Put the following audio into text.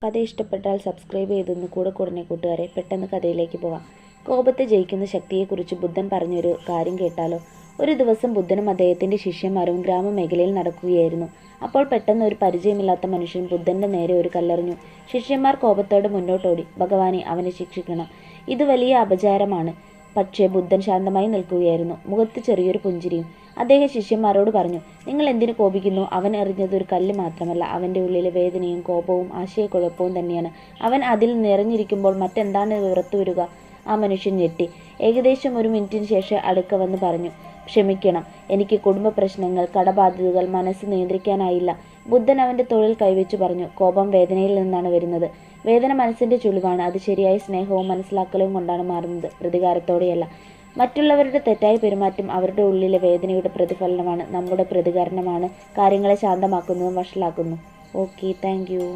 കഥ ഇഷ്ടപ്പെട്ടാൽ സബ്സ്ക്രൈബ് ചെയ്തൊന്ന് കൂടെ കൂട്ടുകാരെ. പെട്ടെന്ന് കഥയിലേക്ക് പോവാം. കോപത്തെ ജയിക്കുന്ന ശക്തിയെക്കുറിച്ച് ബുദ്ധൻ പറഞ്ഞൊരു കാര്യം കേട്ടാലോ. ഒരു ദിവസം ബുദ്ധനും അദ്ദേഹത്തിന്റെ ശിഷ്യന്മാരും ഗ്രാമമേഖലയിൽ നടക്കുകയായിരുന്നു. അപ്പോൾ പെട്ടെന്ന് ഒരു പരിചയമില്ലാത്ത മനുഷ്യൻ ബുദ്ധന്റെ നേരെ ഒരു കല്ലെറിഞ്ഞു. ശിഷ്യന്മാർ കോപത്തോടെ മുന്നോട്ടോടി. ഭഗവാനെ, അവനെ ശിക്ഷിക്കണം, ഇത് വലിയ അപചാരമാണ്. പക്ഷേ ബുദ്ധൻ ശാന്തമായി നിൽക്കുകയായിരുന്നു, മുഖത്ത് ചെറിയൊരു പുഞ്ചിരിയും. അദ്ദേഹം ശിഷ്യന്മാരോട് പറഞ്ഞു, നിങ്ങൾ എന്തിനു കോപിക്കുന്നു? അവൻ എറിഞ്ഞത് ഒരു കല്ല് മാത്രമല്ല, അവൻ്റെ ഉള്ളിലെ വേദനയും കോപവും ആശയക്കുഴപ്പവും തന്നെയാണ്. അവൻ അതിൽ നിറഞ്ഞിരിക്കുമ്പോൾ മറ്റെന്താണ് പുറത്തു വരിക? ആ മനുഷ്യൻ ഞെട്ടി. ഏകദേശം ഒരു മിനിറ്റിന് ശേഷം അടുക്ക വന്ന് പറഞ്ഞു, ക്ഷമിക്കണം, എനിക്ക് കുടുംബ പ്രശ്നങ്ങൾ, കടബാധ്യതകൾ, മനസ്സ് നിയന്ത്രിക്കാനായില്ല. ബുദ്ധൻ അവൻ്റെ തോളിൽ കൈവച്ചു പറഞ്ഞു, കോപം വേദനയിൽ നിന്നാണ് വരുന്നത്. വേദന മനസ്സിന്റെ ചുളിവാണ്. അത് ശരിയായ സ്നേഹവും മനസ്സിലാക്കലും കൊണ്ടാണ് മാറുന്നത്, പ്രതികാരത്തോടെയല്ല. മറ്റുള്ളവരുടെ തെറ്റായ പെരുമാറ്റം അവരുടെ ഉള്ളിലെ വേദനയുടെ പ്രതിഫലനമാണ്. നമ്മുടെ പ്രതികരണമാണ് കാര്യങ്ങളെ ശാന്തമാക്കുന്നതും വഷളാക്കുന്നു. Okay, thank U.